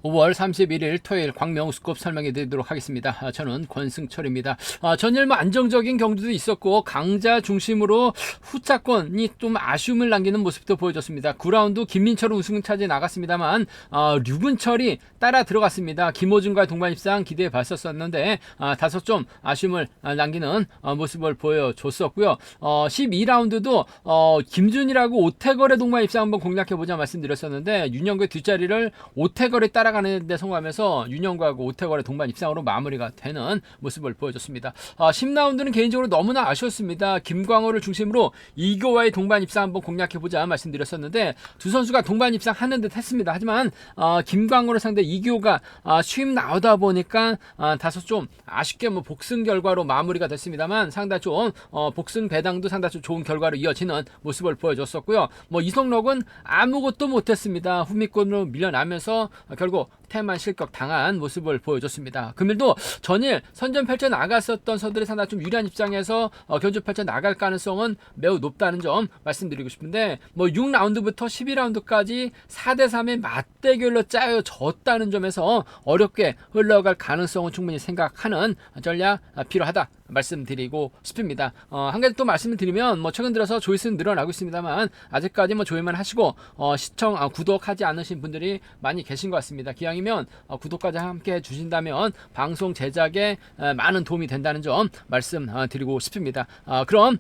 5월 31일 토요일 광명우스컵 설명해 드리도록 하겠습니다. 저는 권승철입니다. 전일 안정적인 경주도 있었고 강자 중심으로 후차권이 좀 아쉬움을 남기는 모습도 보여줬습니다. 9라운드 김민철은 우승 차지에 나갔습니다만 류근철이 따라 들어갔습니다. 김호준과 동반 입상 기대해 봤었는데 다소 좀 아쉬움을 남기는 모습을 보여줬었고요. 12라운드도 김준이라고 오태걸의 동반 입상 한번 공략해보자 말씀드렸었는데 윤영구의 뒷자리를 오태걸이 따라가는 데 성공하면서 윤영구하고 오태걸의 동반 입상으로 마무리가 되는 모습을 보여줬습니다. 10라운드는 개인적으로 너무나 아쉬웠습니다. 김광호를 중심으로 이교와의 동반 입상 한번 공략해보자 말씀드렸었는데 두 선수가 동반 입상하는 듯 했습니다. 하지만 김광호를 상대 이교가 수입 나오다 보니까 다소 좀 아쉽게 복승 결과로 마무리가 됐습니다만 상당히 좀 복승 배당도 상당히 좀 좋은 결과로 이어지는 모습을 보여줬었고요. 이성록은 아무것도 못했습니다. 후미권으로 밀려나면서 결국 태만 실격 당한 모습을 보여줬습니다. 금일도 전일 선전 펼쳐 나갔었던 선들이 상당히 좀 유리한 입장에서 견주 펼쳐 나갈 가능성은 매우 높다는 점 말씀드리고 싶은데 6라운드부터 12라운드까지 4대3의 맞대결로 짜여졌다는 점에서 어렵게 흘러갈 가능성은 충분히 생각하는 전략 필요하다 말씀드리고 싶습니다. 한 가지 또 말씀을 드리면 최근 들어서 조회수는 늘어나고 있습니다만 아직까지 조회만 하시고 시청 구독하지 않으신 분들이 많이 계신 것 같습니다. 기왕이면 구독까지 함께 해주신다면 방송 제작에 많은 도움이 된다는 점 말씀드리고 싶습니다. 그럼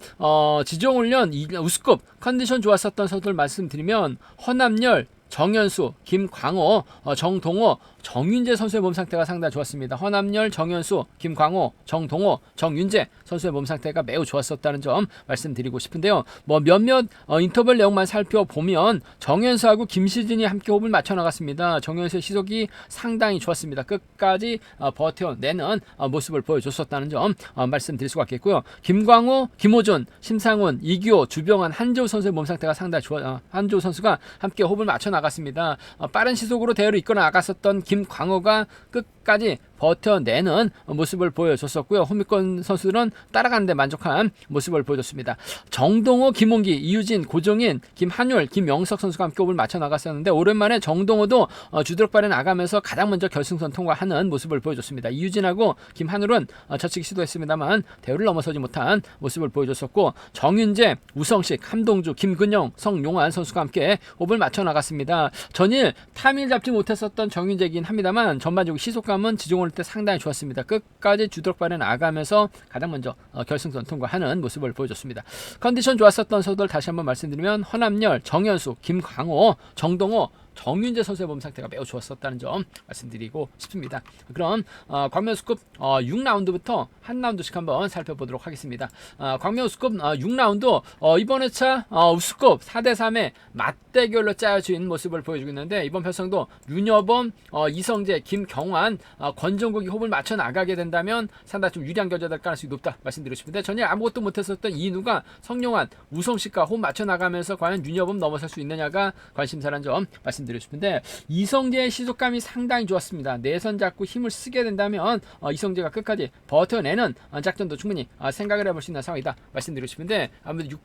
지정훈련 우스컵 컨디션 좋았었던 선수들 말씀드리면 허남열, 정현수, 김광호, 정동호, 정윤재 선수의 몸 상태가 상당히 좋았습니다. 허남열, 정현수, 김광호, 정동호, 정윤재 선수의 몸 상태가 매우 좋았었다는 점 말씀드리고 싶은데요. 몇몇 인터벌 내용만 살펴보면 정현수하고 김시진이 함께 호흡을 맞춰 나갔습니다. 정현수의 시속이 상당히 좋았습니다. 끝까지 버텨내는 모습을 보여줬었다는 점 말씀드릴 수가 있겠고요. 김광호, 김호준, 심상훈, 이규호, 주병환, 한재호 선수의 몸 상태가 상당히 한재호 선수가 함께 호흡을 맞춰 나갔습니다. 빠른 시속으로 대회를 이끌어 나갔었던 김광호가 끝까지 버텨내는 모습을 보여줬었고요. 호미권 선수들은 따라가는데 만족한 모습을 보여줬습니다. 정동호, 김홍기, 이유진, 고종인, 김한율, 김영석 선수가 함께 호흡을 맞춰 나갔었는데 오랜만에 정동호도 주드럭발에 나가면서 가장 먼저 결승선 통과하는 모습을 보여줬습니다. 이유진하고 김한율은 저치기 시도했습니다만 대회를 넘어서지 못한 모습을 보여줬었고 정윤재, 우성식, 함동주, 김근영, 성용환 선수가 함께 호흡을 맞춰 나갔습니다. 전일 타이밍을 잡지 못했었던 정윤재이긴 합니다만 전반적으로 시속감은 지종을 때 상당히 좋았습니다. 끝까지 주드럭발에 나가면서 가장 먼저 결승선 통과하는 모습을 보여줬습니다. 컨디션 좋았었던 선수들 다시 한번 말씀드리면 허남열, 정현수, 김광호, 정동호, 정윤재 선수의 몸 상태가 매우 좋았었다는 점 말씀드리고 싶습니다. 그럼 광명우스컵 6라운드부터 한 라운드씩 한번 살펴보도록 하겠습니다. 광명우스컵 6라운드 이번 회차 우스컵 4대3의 맞대결로 짜여진 모습을 보여주고 있는데 이번 편성도 윤여범, 이성재, 김경환, 권정국이 호흡을 맞춰 나가게 된다면 상당히 좀 유리한 결과가 될 가능성이 높다 말씀드리고 싶은데 전혀 아무것도 못했었던 이인우가 성용환, 우성식과 호흡 맞춰 나가면서 과연 윤여범 넘어설 수 있느냐가 관심사라는 점 말씀드리고 싶은데 이성재의 시속감이 상당히 좋았습니다. 내선 잡고 힘을 쓰게 된다면 이성재가 끝까지 버텨내는 작전도 충분히 생각을 해볼 수 있는 상황이다 말씀드리고 싶은데 아무래도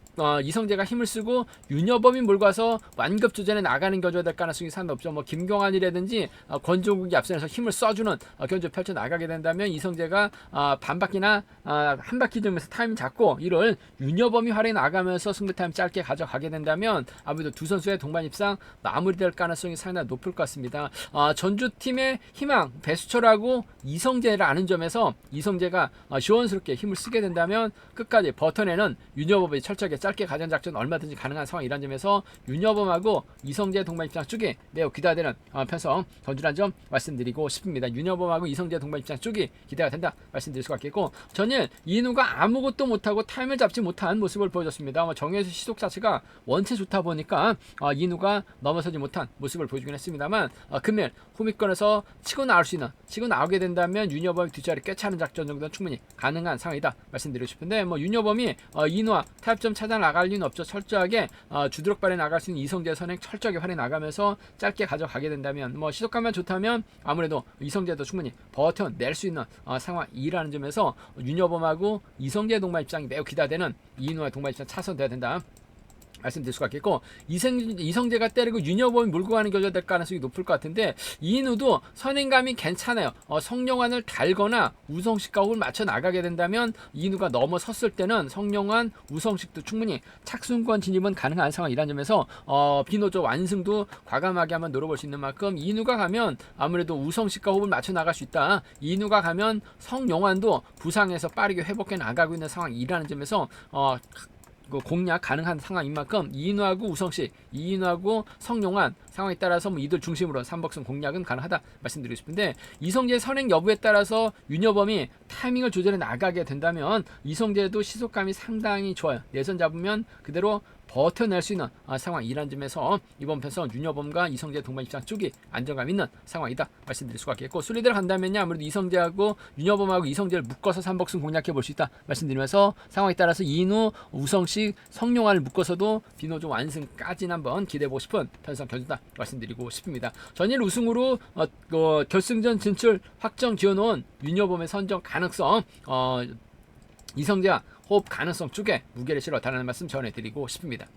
이성재가 힘을 쓰고 윤여범이 몰고 와서 완급조전에 나가는 견주가 될 가능성이 상당히 높죠. 김경환이라든지 권종국이 앞선에서 힘을 써주는 견주 펼쳐 나가게 된다면 이성재가 반바퀴나 한 바퀴 정도에서 타이밍 잡고 이를 윤여범이 활에 나가면서 승부 타임 짧게 가져가게 된다면 아무래도 두 선수의 동반 입상 마무리될 가능성이 상당히 높을 것 같습니다. 전주팀의 희망 배수철하고 이성재를 아는 점에서 이성재가 시원스럽게 힘을 쓰게 된다면 끝까지 버텨내는 윤여범이 철저하게 짧게 가전 작전 얼마든지 가능한 상황이란 점에서 윤여범하고 이성재 동반 입상 쪽이 매우 기대되는 편성 전주란 점 말씀드리고 싶습니다. 윤여범하고 이성재 동반 입상 쪽이 기대가 된다 말씀드릴 수가 있겠고 전일 이인우가 아무것도 못하고 타임을 잡지 못한 모습을 보여줬습니다. 정현수 시속 자체가 원체 좋다 보니까 이인우가 넘어서지 못한 모습을 보여주긴 했습니다만 금일 후미권에서 치고 나올 수 있는 치고 나오게 된다면 윤여범이 뒷자리 꿰차는 작전 정도는 충분히 가능한 상황이다 말씀드리고 싶은데 윤여범이 이인우와 타협점 찾아 나갈 리는 없죠. 철저하게 주드럭발에 나갈 수 있는 이성재 선행 철저하게 활에 나가면서 짧게 가져가게 된다면 시속감만 좋다면 아무래도 이성재도 충분히 버텨낼 수 있는 상황이라는 점에서 윤여범하고 이성재 동반 입장이 매우 기대되는 이인우와 동반 입장 차선돼야 된다 말씀드릴 수가 있겠고, 이성재가 때리고 윤여범이 몰고 가는 결과가 될 가능성이 높을 것 같은데, 이인우도 선행감이 괜찮아요. 성룡환을 달거나 우성식과 호흡을 맞춰 나가게 된다면 이인우가 넘어섰을 때는 성룡환, 우성식도 충분히 착순권 진입은 가능한 상황이라는 점에서 비노조 완승도 과감하게 한번 노려볼 수 있는 만큼, 이인우가 가면 아무래도 우성식과 호흡을 맞춰 나갈 수 있다. 이인우가 가면 성룡환도 부상에서 빠르게 회복해 나가고 있는 상황이라는 점에서 공략 가능한 상황인 만큼, 이인우하고 우성식, 이인우하고 성룡환 상황에 따라서 이들 중심으로 삼복승 공략은 가능하다 말씀드리고 싶은데, 이성재의 선행 여부에 따라서 윤여범이 타이밍을 조절해 나가게 된다면 이성재도 시속감이 상당히 좋아요. 내선 잡으면 그대로 버텨낼 수 있는 상황이란 점에서 이번 편선 윤여범과 이성재 동반 입장 쪽이 안정감 있는 상황이다 말씀드릴 수가 있겠고, 순리대로 간다면요 아무래도 이성재하고 윤여범하고 이성재를 묶어서 삼복승 공략해 볼 수 있다 말씀드리면서, 상황에 따라서 이인우, 우성식, 성룡환을 묶어서도 비노조 완승까지는 한번 기대해보고 싶은 편선 결주다 말씀드리고 싶습니다. 전일 우승으로 결승전 진출 확정 지어놓은 윤여범의 선정 가능성, 이성재와 호흡 가능성 쪽에 무게를 실어달라는 말씀 전해드리고 싶습니다.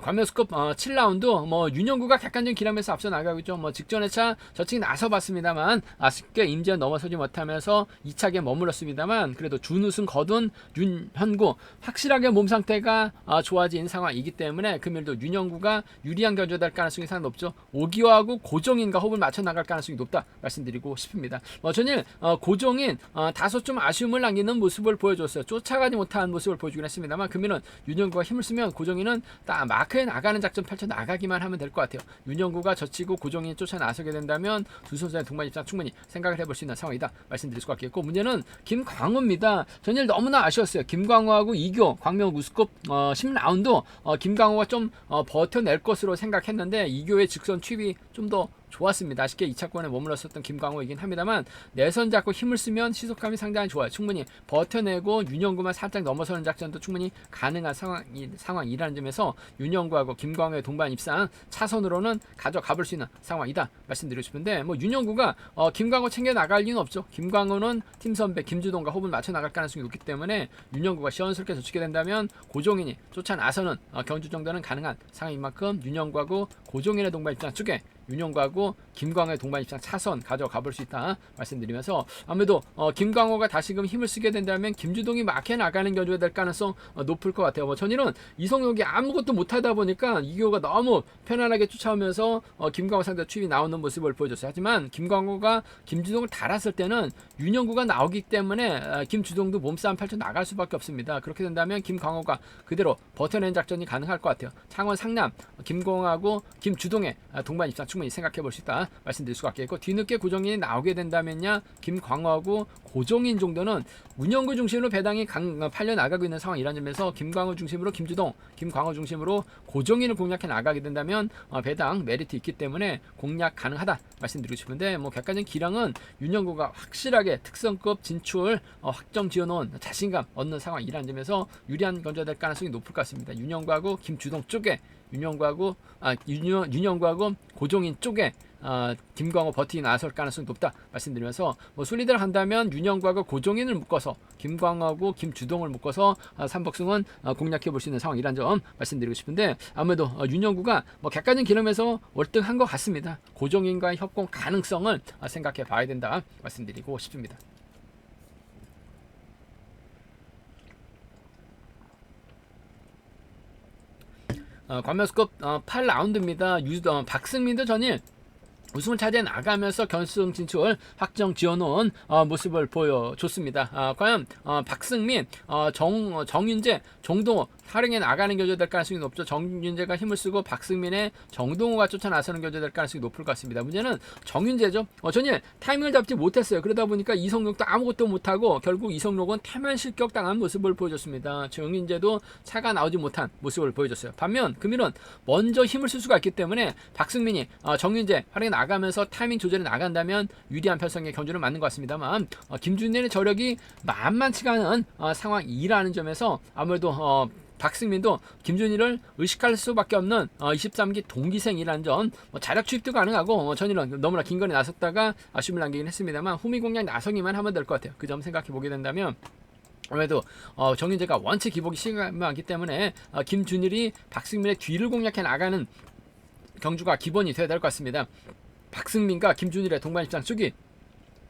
관명수급 7라운드 윤영구가 객관적인 기량에서 앞서 나가고 있죠. 직전 회차 저측 나서봤습니다만 아쉽게 임지연 넘어서지 못하면서 2차기에 머물렀습니다만, 그래도 준우승 거둔 윤현구 확실하게 몸 상태가 좋아진 상황이기 때문에 금일도 윤영구가 유리한 견주가 될 가능성이 상당히 높죠. 오기화하고 고종인과 호흡을 맞춰 나갈 가능성이 높다 말씀드리고 싶습니다. 전일 고종인 다소 좀 아쉬움을 남기는 모습을 보여줬어요. 쫓아가지 못한 모습을 보여주긴 했습니다만, 금일은 윤영구가 힘을 쓰면 고종인은 딱 마크에 나가는 작전 펼쳐 나가기만 하면 될 것 같아요. 윤영구가 젖히고 고종인이 쫓아 나서게 된다면 두 선수의 동반 입장 충분히 생각을 해볼 수 있는 상황이다 말씀드릴 수가 있겠고, 문제는 김광호입니다. 전일 너무나 아쉬웠어요. 김광호하고 이교 광명 우스컵 10라운드 김광호가 좀 버텨낼 것으로 생각했는데 이교의 직선 투입이 좀 더 좋았습니다. 아쉽게 2차권에 머물렀었던 김광호이긴 합니다만, 내선 잡고 힘을 쓰면 시속감이 상당히 좋아요. 충분히 버텨내고 윤영구만 살짝 넘어서는 작전도 충분히 가능한 상황이라는 점에서 윤영구하고 김광호의 동반 입상 차선으로는 가져가 볼 수 있는 상황이다 말씀드리고 싶은데, 윤영구가 김광호 챙겨 나갈 리는 없죠. 김광호는 팀 선배 김주동과 호흡을 맞춰 나갈 가능성이 높기 때문에 윤영구가 시원스럽게 젖히게 된다면 고종인이 쫓아 나서는 견주 정도는 가능한 상황인 만큼, 윤영구하고 고종인의 동반 입장 쪽에 윤영구하고 김광호의 동반 입장 차선 가져가 볼 수 있다 말씀드리면서, 아무래도 김광호가 다시금 힘을 쓰게 된다면 김주동이 막혀 나가는 견주가 될 가능성 높을 것 같아요. 전일은 이성용이 아무것도 못하다 보니까 이교가 너무 편안하게 쫓아오면서 김광호 상대 추입이 나오는 모습을 보여줬어요. 하지만 김광호가 김주동을 달았을 때는 윤영구가 나오기 때문에 김주동도 몸싸움 펼쳐 나갈 수밖에 없습니다. 그렇게 된다면 김광호가 그대로 버텨낸 작전이 가능할 것 같아요. 창원 상남 김공하고 김주동의 동반 입장 충분히 생각해 볼 수 있다 말씀드릴 수가 있겠고, 뒤늦게 고종인이 나오게 된다면야 김광호하고 고종인 정도는 문영구 중심으로 배당이 팔려 나가고 있는 상황이라는 점에서 김광호 중심으로 김주동, 김광호 중심으로 고종인을 공략해 나가게 된다면 배당 메리트 있기 때문에 공략 가능하다 말씀드리고 싶은데, 객관적인 기량은 윤영구가 확실하게 특성급 진출 확정 지어놓은 자신감 얻는 상황이라는 점에서 유리한 견주가 될 가능성이 높을 것 같습니다. 윤영구하고 김주동 쪽에 윤영구하고 고종인 쪽에 김광호 버티기 나설 가능성이 높다 말씀드리면서, 순리대로 한다면 윤영구하고 고종인을 묶어서 김광호하고 김주동을 묶어서 삼복승은 공략해 볼 수 있는 상황이란 점 말씀드리고 싶은데, 아무래도 윤영구가 객관적인 기름에서 월등한 것 같습니다. 고종인과의 협공 가능성을 생각해 봐야 된다 말씀드리고 싶습니다. 관명수급 8라운드입니다. 박승민도 전일 우승을 차지해 나가면서 결승 진출 확정 지어놓은 모습을 보여줬습니다. 과연 박승민, 정윤재, 정동호 활용해 나가는 견주가 될 가능성이 높죠. 정윤재가 힘을 쓰고 박승민의 정동호가 쫓아 나서는 견주가 될 가능성이 높을 것 같습니다. 문제는 정윤재죠. 전일 타이밍을 잡지 못했어요. 그러다 보니까 이성록도 아무것도 못하고 결국 이성록은 태만 실격당한 모습을 보여줬습니다. 정윤재도 차가 나오지 못한 모습을 보여줬어요. 반면 금일은 먼저 힘을 쓸 수가 있기 때문에 박승민이 정윤재 활용해 나가면서 타이밍 조절에 나간다면 유리한 편성의 견주를 맞는 것 같습니다만, 김준일의 저력이 만만치가 않은 상황이라는 점에서 아무래도 박승민도 김준일을 의식할 수밖에 없는 23기 동기생이라는 점, 자력 투입도 가능하고, 전일은 너무나 긴 거리 나섰다가 아쉬움을 남기긴 했습니다만 후미 공략 나서기만 하면 될 것 같아요. 그 점 생각해 보게 된다면 아무래도 정윤재가 원체 기복이 심하기 때문에 김준일이 박승민의 뒤를 공략해 나가는 경주가 기본이 되어야 될 것 같습니다. 박승민과 김준일의 동반 입장 쪽이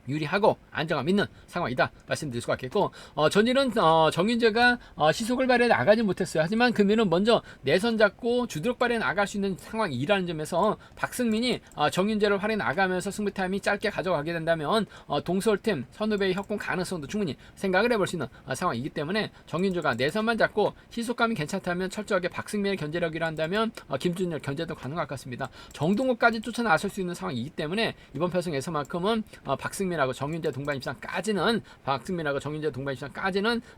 유리하고 안정감 있는 상황이다 말씀드릴 수가 있겠고, 전일은 정윤재가 시속을 발휘해 나가지 못했어요. 하지만 금일은 먼저 내선 잡고 주드럭 발휘해 나갈 수 있는 상황이라는 점에서 박승민이 정윤재를 활용해 나가면서 승부 타임이 짧게 가져가게 된다면 동서울팀 선후배의 협공 가능성도 충분히 생각을 해볼 수 있는 상황이기 때문에 정윤재가 내선만 잡고 시속감이 괜찮다면 철저하게 박승민의 견제력이라 한다면 김준일 견제도 가능할 것 같습니다. 정동호까지 쫓아 나설 수 있는 상황이기 때문에 이번 편성에서만큼은 박승민하고 정윤재 동반 입상까지는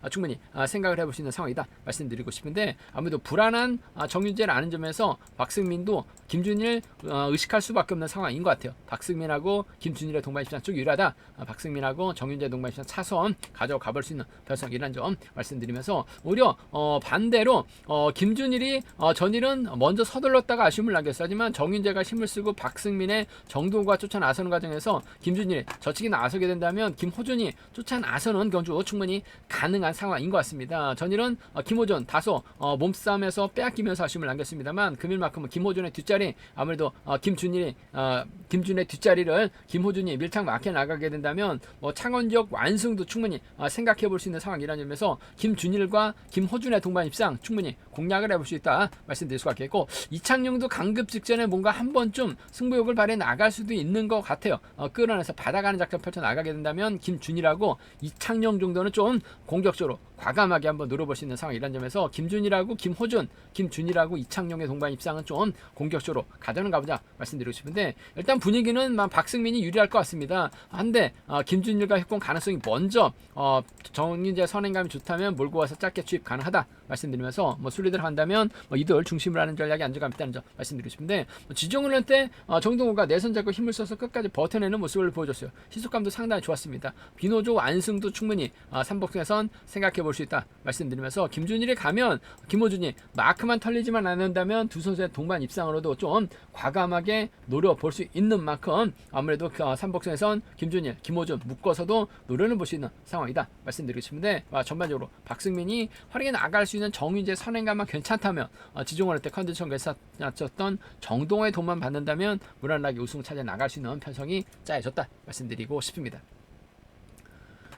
충분히 생각을 해볼 수 있는 상황이다 말씀드리고 싶은데, 아무래도 불안한 정윤재를 아는 점에서 박승민도 김준일 의식할 수밖에 없는 상황인 것 같아요. 박승민하고 김준일의 동반 입상 쪽이 유리하다. 박승민하고 정윤재 동반 입상 차선 가져가 볼 수 있는 편성이라는 점 말씀드리면서, 오히려 반대로 김준일이 전일은 먼저 서둘렀다가 아쉬움을 남겼어요. 하지만 정윤재가 힘을 쓰고 박승민의 정도가 쫓아 나서는 과정에서 김준일이 저측이 나서게 된다면 김호준이 쫓아 나서는 경주 충분히 가능한 상황인 것 같습니다. 전일은 김호준 다소 몸싸움에서 빼앗기면서 아쉬움을 남겼습니다만, 금일만큼은 김호준의 뒷자리, 아무래도 김준일의 뒷자리를 김호준이 밀착 막혀 나가게 된다면 창원지역 완승도 충분히 생각해 볼 수 있는 상황이라는 점에서 김준일과 김호준의 동반 입상 충분히 공략을 해볼 수 있다 말씀드릴 수가 있겠고, 이창용도 강급 직전에 뭔가 한 번쯤 승부욕을 발휘해 나갈 수도 있는 것 같아요. 끌어내서 받아가는 작전 펼쳐 나가게 된다면 김준일하고 이창용 정도는 좀 공격적으로 과감하게 한번 노려볼 수 있는 상황이라는 점에서 김준일하고 김호준, 김준일하고 이창용의 동반 입상은 좀 공격적으로 가져는 가보자 말씀드리고 싶은데, 일단 분위기는 박승민이 유리할 것 같습니다. 한데 김준일과 협공 가능성이 먼저 정윤재 선행감이 좋다면 몰고 와서 짧게 투입 가능하다 말씀드리면서, 순리대로 한다면 이들 중심으로 하는 전략이 안정감 있다는 점 말씀드리고 싶은데, 지정훈련 때 정동호가 내선 잡고 힘을 써서 끝까지 버텨내는 모습을 보여줬어요. 시속감도 상당히 좋았습니다. 비노조 안승도 충분히 삼복승에선 생각해 볼 수 있다 말씀드리면서, 김준일이 가면 김호준이 마크만 털리지만 않는다면 두 선수의 동반 입상으로도 좀 과감하게 노려볼 수 있는 만큼 아무래도 삼복승에선 김준일, 김호준 묶어서도 노려는 볼 수 있는 상황이다 말씀드리고 싶은데, 전반적으로 박승민이 활용해 나갈 수 있는 정윤재 선행감만 괜찮다면 지종원 때 컨디션 괜찮았던 정동호의 도움만 받는다면 무난하게 우승을 찾아 나갈 수 있는 편성이 짜여졌다 말씀드리고 싶습니다.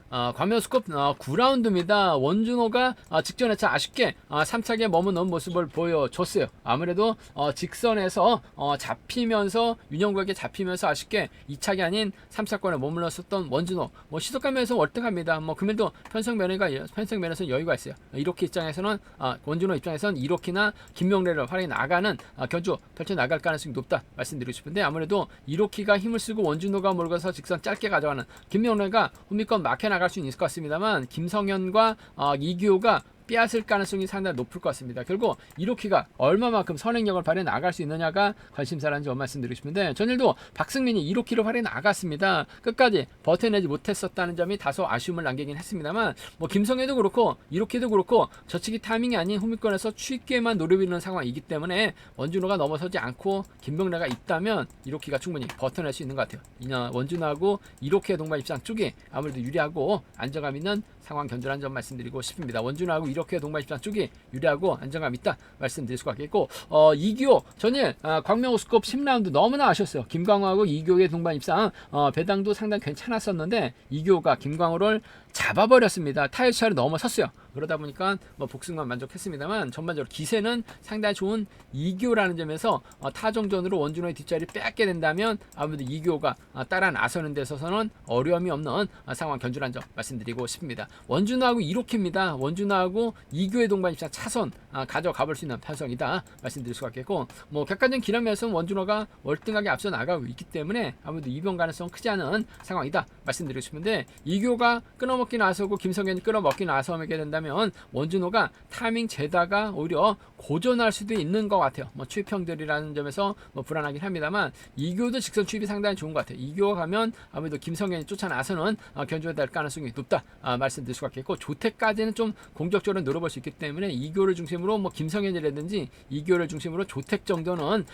광명스컵 9라운드입니다. 원준호가 직전에 아쉽게 3차기에 머무는 모습을 보여줬어요. 아무래도 직선에서 잡히면서 윤영구에게 잡히면서 아쉽게 2차기 아닌 3차권에 머물렀었던 원준호, 시속감에서 월등합니다. 금일도 편성면에서 여유가 있어요. 이렇게 입장에서는 원준호 입장에서는 이로키나 김명래를 활용해 나가는 견주 펼쳐 나갈 가능성이 높다 말씀드리고 싶은데, 아무래도 이로키가 힘을 쓰고 원준호가 몰고서 직선 짧게 가져가는 김명래가 홈미권 막혀 나갈 수 있을 것 같습니다만, 김성현과 이규호가 빼앗을 가능성이 상당히 높을 것 같습니다. 결국 이로키가 얼마만큼 선행력을 발휘해 나갈 수 있느냐가 관심사라는 점 말씀드리고 싶은데, 전일도 박승민이 이로키를 활용해 나갔습니다. 끝까지 버텨내지 못했었다는 점이 다소 아쉬움을 남기긴 했습니다만, 김성현도 그렇고 이로키도 그렇고 저치기 타이밍이 아닌 후미권에서 취기에만 노리고 있는 상황이기 때문에 원준호가 넘어서지 않고 김병래가 있다면 이로키가 충분히 버텨낼 수 있는 것 같아요. 원준호하고 이로키의 동반 입상 쪽이 아무래도 유리하고 안정감 있는 상황 견주라는 점 말씀드리고 싶습니다. 원준호하고 이렇게 동반 입장 쪽이 유리하고 안정감 있다 말씀드릴 수가 있겠고, 이규호 전일 광명호스컵 10라운드 너무나 아쉬웠어요. 김광호하고 이규호의 동반 입상 배당도 상당히 괜찮았었는데 이규호가 김광호를 잡아버렸습니다. 타이어차를 넘어섰어요. 그러다 보니까 복승만 만족했습니다만, 전반적으로 기세는 상당히 좋은 이규호라는 점에서 타종전으로 원준호의 뒷자리 뺏게 된다면 아무래도 이규호가 따라 나서는 데 있어서는 어려움이 없는 상황 견주라는 점 말씀드리고 싶습니다. 원준호하고 이로키입니다. 원준호하고 이규호의 동반 입장 차선 가져가 볼 수 있는 편성이다 말씀드릴 수가 있겠고, 객관적인 기량에서는 원준호가 월등하게 앞서 나가고 있기 때문에 아무래도 이변 가능성 크지 않은 상황이다 말씀드리고 싶은데, 이규호가 끊어먹기 나서고 김성현이 끊어먹기 나서게 된다면 원준호가 타이밍 재다가 오히려 고전할 수도 있는 것 같아요. 추입형들이라는 점에서 불안하긴 합니다만, 이규호도 직선 추입이 상당히 좋은 것 같아요. 이규호가 가면 아무래도 김성현이 쫓아 나서는 견주가 될 가능성이 높다 말씀드릴 수가 있겠고, 조태까지는 좀 공격적으로 노려볼 수 있기 때문에 이규호를 중심으로 김성현이라든지 이규호를 중심으로 조택 정도는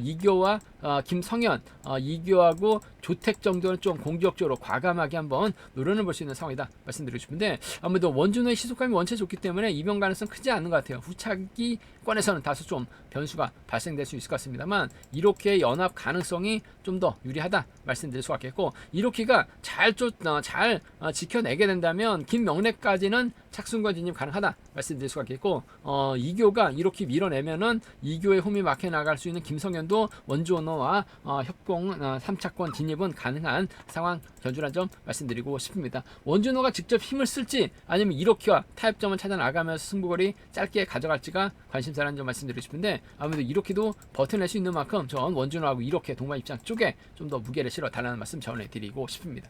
이규호와 김성현, 이규호하고 조택 정도는 좀 공격적으로 과감하게 한번 노려는 볼 수 있는 상황이다 말씀드리고 싶은데, 아무래도 원준호의 시속감이 원체 좋기 때문에 이변 가능성 크지 않는 것 같아요. 후차기권에서는 다소 좀 변수가 발생될 수 있을 것 같습니다만, 이렇게 연합 가능성이 좀 더 유리하다 말씀드릴 수 있겠고, 이렇게가 잘 지켜내게 된다면 김명래까지는 착순권 진입 가능하다 말씀드릴 수가 있겠고, 이교가 이렇게 밀어내면은 이교의 홈이 막혀 나갈 수 있는 김성현도 원주원호와 협공 3차권 진입은 가능한 상황 견주란 점 말씀드리고 싶습니다. 원준호가 직접 힘을 쓸지 아니면 이렇게와 타협점을 찾아 나가면서 승부거리 짧게 가져갈지가 관심사라는 점 말씀드리고 싶은데, 아무래도 이렇게도 버텨낼 수 있는 만큼 전 원준호하고 이렇게 동반 입장 쪽에 좀 더 무게를 실어 달라는 말씀 전해드리고 싶습니다.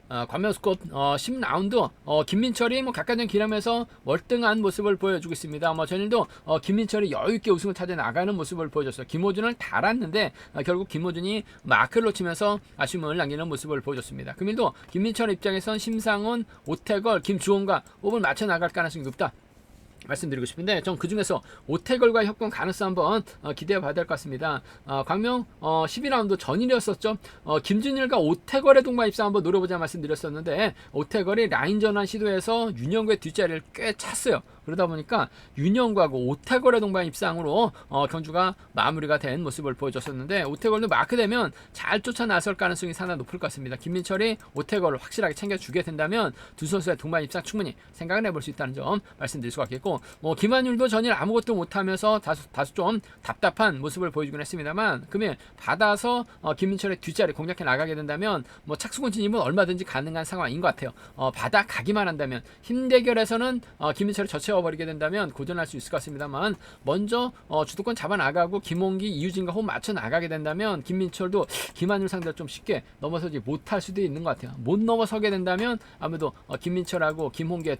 관명스컵 10라운드 김민철이 객관적 기량에서 월등한 모습을 보여주고 있습니다. 전일도 김민철이 여유있게 우승을 찾아 나가는 모습을 보여줬어요. 김호준을 달았는데 결국 김호준이 마크를 놓치면서 아쉬움을 남기는 모습을 보여줬습니다. 금일도 김민철 입장에선 심상훈, 오태걸, 김주홍과 호흡을 맞춰 나갈 가능성이 높다 말씀드리고 싶은데, 전 그중에서 오태걸과 협공 가능성 한번 기대해 봐야 될 것 같습니다. 광명 12라운드 전일이었었죠. 김준일과 오태걸의 동반 입상 한번 노려보자 말씀드렸었는데, 오태걸이 라인 전환 시도에서 윤영구의 뒷자리를 꽤 찼어요. 그러다 보니까 윤영구하고 오태걸의 동반 입상으로 경주가 마무리가 된 모습을 보여줬었는데, 오태걸도 마크되면 잘 쫓아 나설 가능성이 상당히 높을 것 같습니다. 김민철이 오태걸을 확실하게 챙겨주게 된다면 두 선수의 동반 입상 충분히 생각을 해볼 수 있다는 점 말씀드릴 수가 있겠고, 김한율도 전일 아무것도 못하면서 다소 좀 답답한 모습을 보여주긴 했습니다만, 금일 받아서 김민철의 뒷자리 공략해 나가게 된다면 착수권 진입은 얼마든지 가능한 상황인 것 같아요. 받아 가기만 한다면, 힘 대결에서는 김민철을 젖혀버리게 된다면 고전할 수 있을 것 같습니다만, 먼저 주도권 잡아 나가고 김홍기, 이유진과 호흡 맞춰 나가게 된다면 김민철도 김한율 상대로 좀 쉽게 넘어서지 못할 수도 있는 것 같아요. 못 넘어서게 된다면 아무래도 김민철하고 김홍기,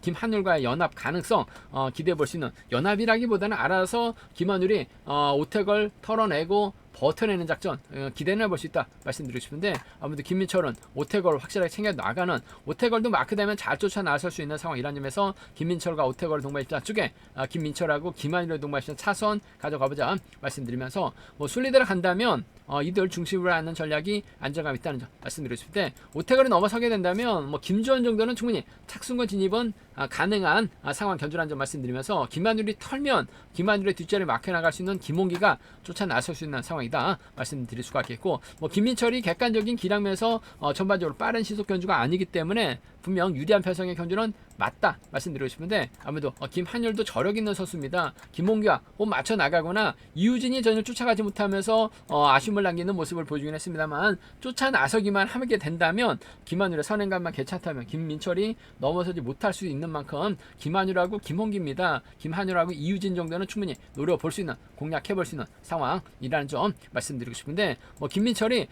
김한율과의 연합 가능성 기대해 볼 수 있는, 연합이라기보다는 알아서 김한율이 오태걸 털어내고 버텨내는 작전 기대는 해볼 수 있다 말씀드리고 싶은데, 아무래도 김민철은 오태걸을 확실하게 챙겨 나가는, 오태걸도 마크되면 잘 쫓아 나설 수 있는 상황이라는 점에서 김민철과 오태걸의 동반 입장 쪽에 김민철하고 김한율의 동반 입장 차선 가져가보자 말씀드리면서, 순리대로 간다면 이들 중심으로 하는 전략이 안정감 있다는 점 말씀드리고 싶을 때, 오태걸이 넘어서게 된다면 김주원 정도는 충분히 착순권 진입은 가능한 상황 견주라는 점 말씀드리면서, 김한율이 털면 김한율의 뒷자리를 막혀 나갈 수 있는 김홍기가 쫓아 나설 수 있는 상황이다 말씀드릴 수가 있겠고, 김민철이 객관적인 기량면에서 전반적으로 빠른 시속 견주가 아니기 때문에 분명 유리한 편성의 견주는 맞다 말씀드리고 싶은데, 아무래도 김한율도 저력 있는 선수입니다. 김홍기와 호흡 맞춰 나가거나 이유진이 전혀 쫓아가지 못하면서 아쉬움을 남기는 모습을 보여주긴 했습니다만, 쫓아 나서기만 하게 된다면 김한율의 선행감만 괜찮다면 김민철이 넘어서지 못할 수 있는 만큼 김한율하고 김홍기입니다. 김한율하고 이유진 정도는 충분히 노려볼 수 있는, 공략해볼 수 있는 상황이라는 점 말씀드리고 싶은데, 김민철이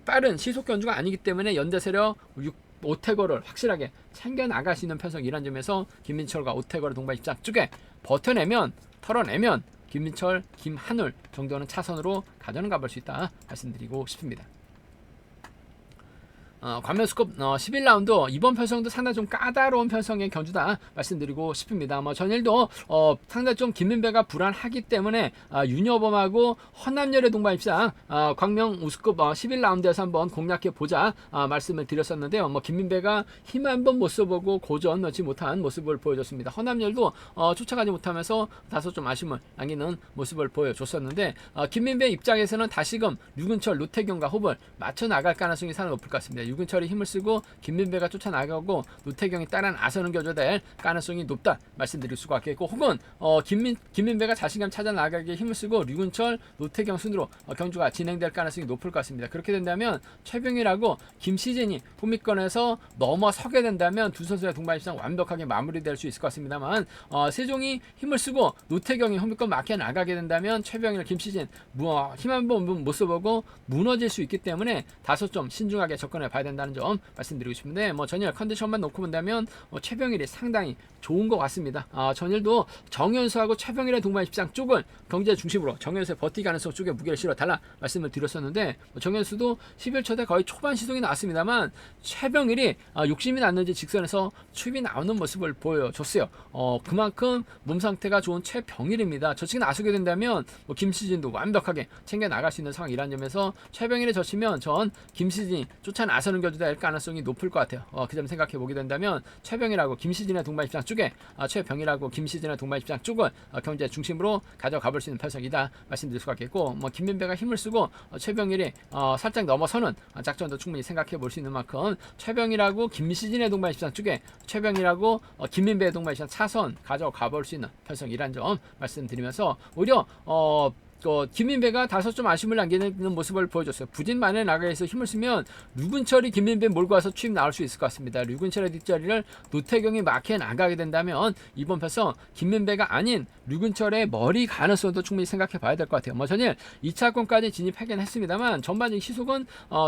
빠른 시속 견주가 아니기 때문에 연대 세력 오태걸을 확실하게 챙겨 나갈 수 있는 편성이라는 점에서 김민철과 오태걸의 동반 입장 쪽에 버텨내면, 털어내면 김민철, 김한율 정도는 차선으로 가져는 가볼 수 있다 말씀드리고 싶습니다. 관면수급 11라운드 이번 편성도 상당히 좀 까다로운 편성의 견주다 말씀드리고 싶습니다. 전일도 상당히 좀 김민배가 불안하기 때문에 윤여범하고 허남열의 동반 입상 광명 우수급 11라운드에서 한번 공략해 보자 말씀을 드렸었는데요. 김민배가 힘 한번 못 써보고 고전 넣지 못한 모습을 보여줬습니다. 허남열도 쫓아가지 못하면서 다소 좀 아쉬움을 남기는 모습을 보여줬었는데, 김민배 입장에서는 다시금 류근철, 노태경과 호흡을 맞춰 나갈 가능성이 상당히 높을 것 같습니다. 유근철이 힘을 쓰고 김민배가 쫓아나가고 노태경이 따라 나서는 교조될 가능성이 높다 말씀드릴 수가 있겠고, 혹은 김민배가 자신감 찾아 나가기에 힘을 쓰고 류근철, 노태경 순으로 경주가 진행될 가능성이 높을 것 같습니다. 그렇게 된다면 최병일하고 김시진이 후미권에서 넘어서게 된다면 두 선수의 동반 입상 완벽하게 마무리될 수 있을 것 같습니다만, 세종이 힘을 쓰고 노태경이 후미권 막혀 나가게 된다면 최병일, 김시진 힘 한번 못 써보고 무너질 수 있기 때문에 다소 좀 신중하게 접근해 봐야 봐야 된다는 점 말씀드리고 싶은데 전일 컨디션만 놓고 본다면 최병일이 상당히 좋은 것 같습니다. 전일도 정현수하고 최병일의 동반 입장 쪽은 경제 중심으로 정현수의 버티 가능성 쪽에 무게를 실어 달라 말씀을 드렸었는데 정현수도 11초 대 거의 초반 시속이 나왔습니다만 최병일이 욕심이 났는지 직선에서 추입이 나오는 모습을 보여줬어요. 그만큼 몸 상태가 좋은 최병일입니다. 저측에 나서게 된다면 김시진도 완벽하게 챙겨 나갈 수 있는 상황이라는 점에서 최병일이 젖히면 전 김시진이 쫓아 나서는 경주가 될 가능성이 높을 것 같아요. 그 점 생각해 보게 된다면 최병일하고 김시진의 동반 입장 쪽에 최병일하고 김시진의 동반 입장 쪽을 경제 중심으로 가져가 볼 수 있는 편성이다 말씀드릴 수가 있겠고 김민배가 힘을 쓰고 최병일이 살짝 넘어서는 작전도 충분히 생각해 볼 수 있는 만큼 최병일하고 김시진의 동반 입장 쪽에 최병일하고 김민배의 동반 입장 차선 가져가 볼 수 있는 편성이란 점 말씀드리면서 오히려 김민배가 다소 좀 아쉬움을 남기는 모습을 보여줬어요. 부진만에 나가서 힘을 쓰면 류근철이 김민배 몰고 와서 추임 나올 수 있을 것 같습니다. 류근철의 뒷자리를 노태경이 막혀 나가게 된다면 이번 편성 김민배가 아닌 류근철의 머리 가능성도 충분히 생각해 봐야 될 것 같아요. 전일 2차권까지 진입하긴 했습니다만 전반적인 시속은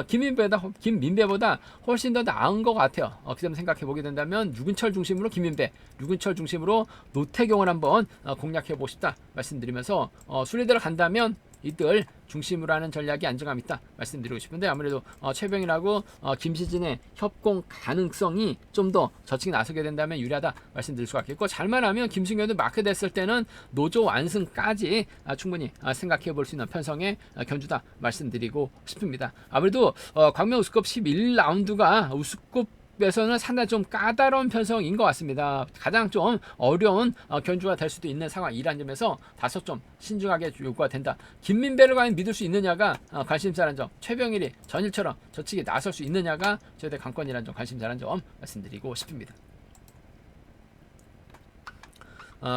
김민배보다 훨씬 더 나은 것 같아요. 그 점 생각해 보게 된다면 류근철 중심으로 김민배, 류근철 중심으로 노태경을 한번 공략해 보고 싶다 말씀드리면서 순리대로 간다면 이들 중심으로 하는 전략이 안정감 있다 말씀드리고 싶은데 아무래도 최병일하고 김시진의 협공 가능성이 좀 더 저측에 나서게 된다면 유리하다 말씀드릴 수가 있겠고 잘만 하면 김승현도 마크 됐을 때는 노조 완승까지 충분히 생각해 볼 수 있는 편성의 견주다 말씀드리고 싶습니다. 아무래도 광명 우스컵 11라운드가 우스컵 에서는 상당히 좀 까다로운 편성인 것 같습니다. 가장 좀 어려운 견주가 될 수도 있는 상황이란 점에서 다소 좀 신중하게 요구가 된다. 김민배를 과연 믿을 수 있느냐가 관심사란 점, 최병일이 전일처럼 저측에 나설 수 있느냐가 저희들 관건이란 점, 관심사란 점 말씀드리고 싶습니다.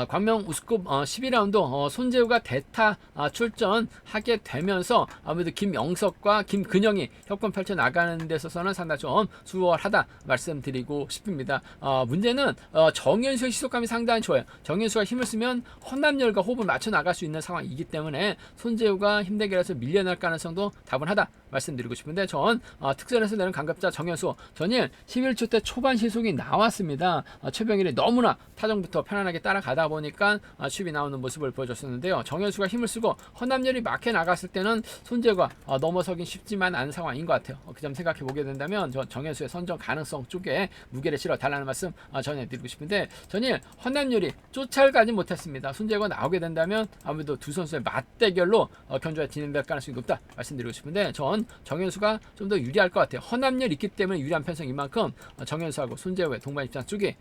광명 우스컵 12라운드 손재우가 대타 출전하게 되면서 아무래도 김영석과 김근영이 협권 펼쳐 나가는 데 있어서는 상당히 좀 수월하다 말씀드리고 싶습니다. 문제는 정현수의 시속감이 상당히 좋아요. 정현수가 힘을 쓰면 혼남열과 호흡을 맞춰 나갈 수 있는 상황이기 때문에 손재우가 힘대결에서 밀려날 가능성도 다분하다 말씀드리고 싶은데 전 특선에서 내는 강급자 정현수 전일 11초 때 초반 시속이 나왔습니다. 최병일이 너무나 타정부터 편안하게 따라가다 보니까 칩이 나오는 모습을 보여줬었는데요. 정현수가 힘을 쓰고 허남열이 막혀 나갔을 때는 손재우가 넘어서긴 쉽지만 않은 상황인 것 같아요. 그 점 생각해 보게 된다면 정현수의 선정 가능성 쪽에 무게를 실어 달라는 말씀 전해드리고 싶은데 전일 허남열이 쫓아가지 못했습니다. 손재우가 나오게 된다면 아무래도 두 선수의 맞대결로 견주가 진행될 가능성이 높다 말씀드리고 싶은데 전 정현수가 좀 더 유리할 것 같아요. 허남열 있기 때문에 유리한 편성인 만큼 정현수하고 손재우의 동반 입장 쪽이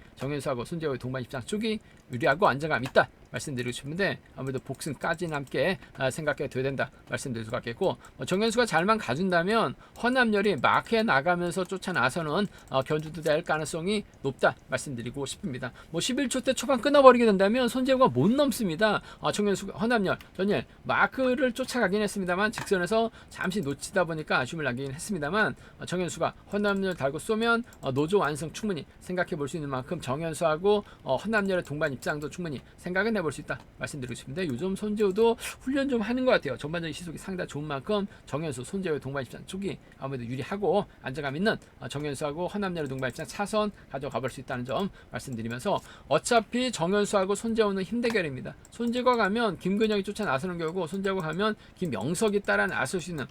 유리하고 안정감 있다 말씀드리고 싶은데 아무래도 복승까지는 함께 생각해 둬야 된다 말씀드릴 수가 있겠고 정현수가 잘만 가준다면 허남열이 마크에 나가면서 쫓아 나서는 견주도 될 가능성이 높다 말씀드리고 싶습니다. 11초 때 초반 끊어버리게 된다면 손재우가 못 넘습니다. 정현수가 허남열 전일 마크를 쫓아가긴 했습니다만 직선에서 잠시 놓치다 보니까 아쉬움을 남기긴 했습니다만 정현수가 허남열 달고 쏘면 노조 완성 충분히 생각해 볼 수 있는 만큼 정현수하고 허남열의 동반 입장도 충분히 생각은 해볼 수 있다 말씀드리고 싶은데 요즘 손재우도 훈련 좀 하는 것 같아요. 전반적인 시속이 상당히 좋은 만큼 정현수, 손재우의 동반 입장 쪽이 아무래도 유리하고 안정감 있는 정현수하고 허남열의 동반 입장 차선 가져가 볼 수 있다는 점 말씀드리면서 어차피 정현수하고 손재우는 힘대결입니다. 손재우가 가면 김근영이 쫓아 나서는 경우고 손재우가 가면 김영석이 따라 나설 수 있는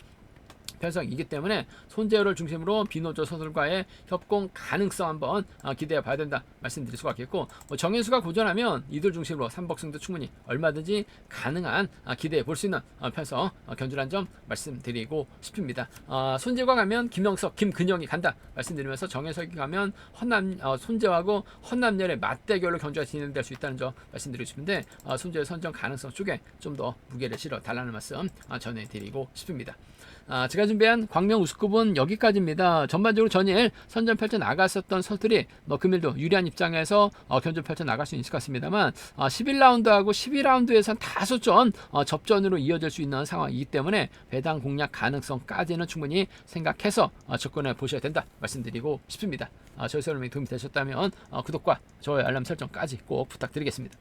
편성이기 때문에 손재우를 중심으로 비노조 선수들과의 협공 가능성 한번 기대해 봐야 된다 말씀드릴 수가 있겠고 정현수가 고전하면 이들 중심으로 삼복승도 충분히 얼마든지 가능한 기대해 볼 수 있는 편성 견주란 점 말씀드리고 싶습니다. 손재우가 가면 김영석, 김근영이 간다 말씀드리면서 정현석이 가면 손재우하고 허남열의 맞대결로 견주가 진행될 수 있다는 점 말씀드리고 싶은데 손재우 선정 가능성 쪽에 좀 더 무게를 실어 달라는 말씀 전해드리고 싶습니다. 제가 준비한 광명 우스컵은 여기까지입니다. 전반적으로 전일 선전 펼쳐 나갔었던 선수들이 금일도 유리한 입장에서 견전 펼쳐 나갈 수 있을 것 같습니다만 11라운드하고 12라운드에선 다소 좀 접전으로 이어질 수 있는 상황이기 때문에 배당 공략 가능성까지는 충분히 생각해서 접근해 보셔야 된다 말씀드리고 싶습니다. 저희 설명이 도움이 되셨다면 구독과 좋아요 알람 설정까지 꼭 부탁드리겠습니다.